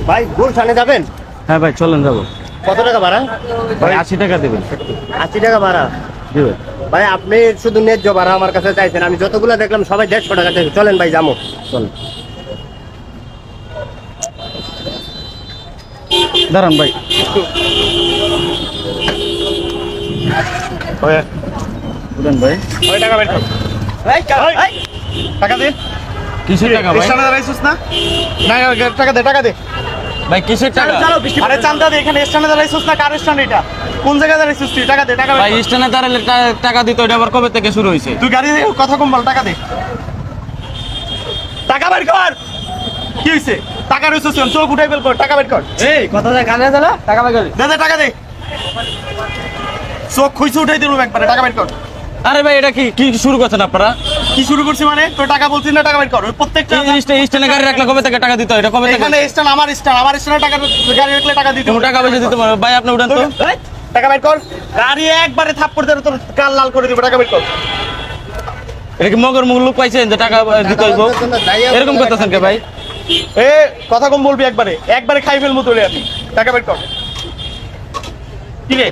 ভাই গুলশানে যাবেন? হ্যাঁ ভাই চলেন যাবো। কত টাকা ভাড়া? ভাই 80 টাকা দেবেন। 80 টাকা ভাড়া? জি ভাই। ভাই আপনি শুধু ন্যায্য ভাড়া আমার কাছে চাইছেন, আমি যতগুলো দেখলাম সবাই 150 টাকা চাইছে। চলেন ভাই যাবো, চলেন। দাঁড়ান ভাই। উঠেন ভাই। টাকা বের কর। টাকা দে। কিসের টাকা ভাই? স্ট্যান্ডে দাঁড়াইছিস না? না টাকা দে, টাকা দে ভাই কিসের টাকা? আরে চান্দা দে। এখানে স্ট্যান্ডে দাঁড়াইছিস না? কার স্ট্যান্ড এটা? কোন জায়গায় দাঁড়াইছিস তুই? টাকা দে, টাকা ভাই স্ট্যান্ডে দাঁড়ালে টাকা দিতে এটা আবার কবে থেকে শুরু হয়েছে? তুই গাড়ি কথা কম বল, টাকা দে। টাকা বের কর। কি হইছে? টাকা রইছিস চোখ উঠাই বের কর, টাকা বের কর। এই কথা যা কানে জানা টাকা ভাই করে। দে দে, টাকা দে। চোখ খুইছে উঠাই দিলুম একবারে, টাকা বের কর। আরে ভাই এটা কি শুরু করছেন আপনারা? কি শুরু করছি মানে? তোর টাকা বলছিস না, টাকা বের কর। প্রত্যেকটা স্ট্যান্ডে গাড়ি রাখলে কবে থেকে টাকা দিতে হয়? এটা কবে থেকে? এখানে স্ট্যান্ড আমার স্ট্যান্ড, আমার স্ট্যান্ডে টাকা গাড়ি রাখলে টাকা দিতে তুমি টাকা পয়সা দিতে পারো ভাই, আপনি উঠেন তো। টাকা বের কর। গাড়ি একবারে থাপ্পড় দিয়ে তোর কাল লাল করে দিব, টাকা বের কর। এটা কি মগর মুখ লোক পাইছেন যে টাকা দিতে হইব? এরকম করতেছেন কে ভাই? এ কথা কম বলবি, একবারে একবারে খাই ফেলবো তোরে আমি। টাকা বের কর। কি রে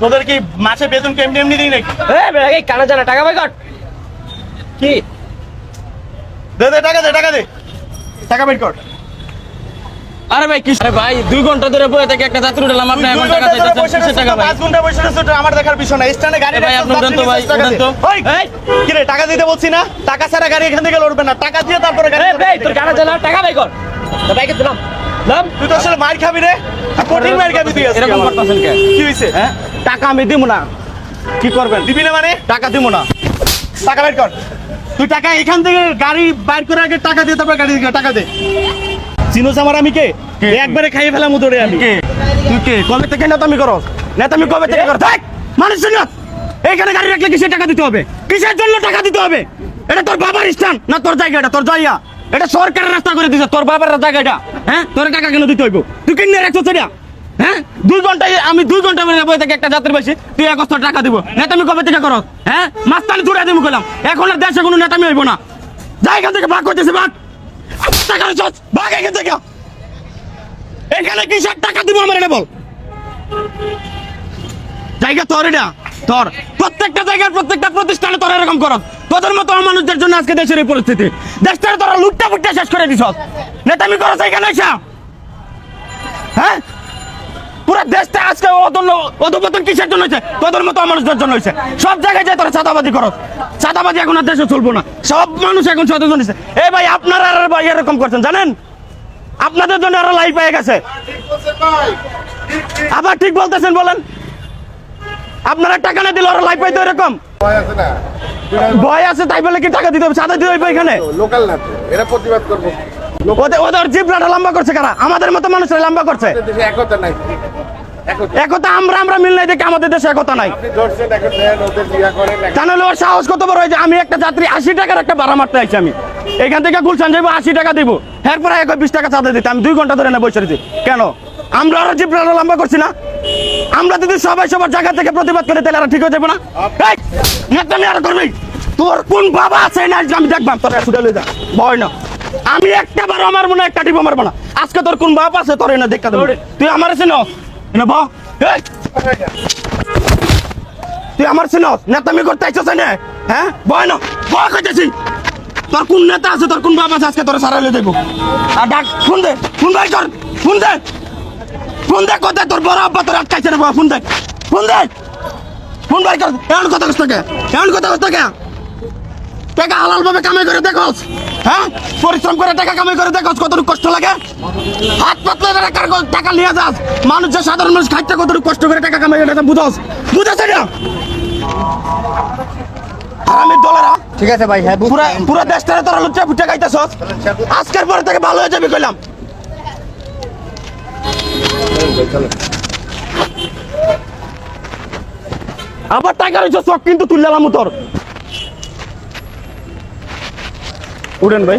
তোদের কি মাসে বেতন কেমনি এমনি দিই নাকি? এই কানে জানা টাকা ভাই কর। কি? দে দে, টাকা দে, টাকা দে, টাকা বের কর। আরে ভাই কি? আরে ভাই 2 ঘন্টা ধরে বসে থেকে একটা যাত্রী উঠলাম, আপনি এখন টাকা চাইতেছেন কিসের টাকা ভাই? 5 ঘন্টা বসে রইছ, আমার দেখার বিষয় না। স্ট্যান্ডে গাড়ি ভাই আপনি উঠেন তো ভাই, উঠেন তো। এই কি রে টাকা দিতে বলছি না? টাকা ছাড়া গাড়ি এখান থেকে লড়বে না, টাকা দিয়ে তারপরে গাড়ি। ভাই তোর কানে জানা টাকা ভাই কর। তো ভাইকে দিলাম। নাম তুই তো আসলে মার খাবি রে, কঠিন মার খাবি তুই। এরকম করতেছেন কে? কি হইছে? হ্যাঁ টাকা আমি দিব না। কি করবেন? দিবি না মানে? টাকা দিব না। টাকা বের কর। তুই টাকা এখান থেকে গাড়ি বাইর করে আগে টাকা দিয়ে তারপর গাড়ি টাকা দে। চিনোস আমার আমি কে? একবারে খাইয়ে ফেলাম উদরে আমি। কে? তুই কে? কবে থেকে নেতামি করস? নেতামি কবে থেকে করস? দেখ মানুষ শুনিস, এইখানে গাড়ি রাখলে কিসের টাকা দিতে হবে? কিসের জন্য টাকা দিতে হবে? এটা তোর বাবার স্থান না তোর জায়গা? এটা তোর জায়গা, এটা সরকারের রাস্তা করে দিছে, তোর বাবার জায়গা এটা। হ্যাঁ তোর টাকা কেন দিতে হইব? তুই কিনে রাখছিস এটা? হ্যাঁ 2 ঘন্টায় আমি 2 ঘন্টা বসে থেকে একটা যাত্রী পাইছি, তুই 100 টাকা দিব। নেতামি কবে থেকে করস? হ্যাঁ মাস্তানি ছুড়ে দিব কইলাম। এখন আর দেশে কোনো নেতামি হইব না। যাই এখান থেকে ভাগ করতেছে, ভাগ। টাকা চল, ভাগ এখান থেকে। এখানে কিসের টাকা দিব আমার এটা বল? জায়গা তোর এটা, তোর প্রত্যেকটা জায়গার প্রত্যেকটা প্রতিষ্ঠানে তোর এরকম করস। তোদের মতো মানুষদের জন্য আজকে দেশের এই পরিস্থিতি। দেশটারে তোরা লুটটা ফুটটা শেষ করে দিস। নেতামি করস এখানে এসে। হ্যাঁ পুরো দেশটা আজকে অধপতন কিসের জন্য হয়েছে? তোদের মতো মানুষদের জন্য হয়েছে। সব জায়গায় যায় তোরা চাঁদাবাদি করস। চাঁদাবাদি এখন আর দেশে চলবো না, সব মানুষ এখন সচেতন হয়েছে। এই ভাই আপনারা আর ভাই এরকম করছেন জানেন? আপনাদের জন্য আরো লাইফ পেয়ে গেছে। আবার ঠিক বলতেছেন বলেন? আপনারা টাকা না দিলে আরো লাইফ পাইতো এরকম? ভয় আছে তাই বলে কি টাকা দিতে হবে? চাঁদা দিতে হবে এখানে? লোকাল না তো, এরা প্রতিবাদ করবো। ওদের জিবলাটা লম্বা করছে কারা? আমাদের মতো মানুষরা লম্বা করছে। দেশে একতা নাই, একতা আমরা মিল নাই দেখে আমাদের দেশে একতা নাই। আপনি ধরছেন এখন দেন, ওদের বিয়া করেন। তাহলে ওর সাহস কত বড় হয়েছে? আমি একটা যাত্রী 80 টাকার একটা ভাড়া মারতে আইছি, আমি এখান থেকে গুলশান যাবো 80 টাকা দিব, এরপরে 20 টাকা চাঁদা দিতে আমি 2 ঘন্টা ধরে না বসে রয়েছি। কেন? আমরা আরো জিবলাটা লম্বা করছি না? আমরা যদি সবাই সবার জায়গা থেকে প্রতিবাদ করে তাহলে আর ঠিক হয়ে যাবো না? নেতামি আর করবি? তোর কোন বাবা আছে না আমি দেখবাম, তোর ছুটে লয়ে যা, ভয় না। আমি একটা বার আমার মনে একটা টিপ মারবো না। আজকে তোর কোন বাপ আছে তোর এনে দেখা দেবো। তুই আমার চিনো এনে ব, তুই আমার চিনো? নেতামি করতে আইছস না? হ্যাঁ ভয় না, ভয় করতেছি। তোর কোন নেতা আছে, তোর কোন বাপ আছে আজকে তোর সারাইলে দেখবো। আর ডাক ফোন দে, ফোন ভাই কর, ফোন দে, ফোন দে। কোথায় তোর বড় আব্বা তোর আটকাইছে না? ফোন দে, ফোন দে, ফোন ভাই কর। এমন কথা কষ্ট কে? এমন কথা কষ্ট কে? টাকা হালাল ভাবে কামাই করে দেখোস? হ্যাঁ পরিশ্রম করে টাকা কামাই করে দেখোস কতটুকু কষ্ট লাগে? হাত পাতলে টাকা নিয়ে যাস। মানুষ যে সাধারণ মানুষ খাইতে কতটুকু কষ্ট করে টাকা কামাই করে বুঝোস? বুঝোস এটা? আমি দলেরা ঠিক আছে ভাই, হ্যাঁ পুরো দেশটারে তোরা লুচ্চা ফুটে খাইতেছস। আজকের পরে থেকে ভালো হয়ে যাবি কইলাম। আবার টাকা রয়েছে চোখ কিন্তু তুললাম তোর। উঠেন ভাই।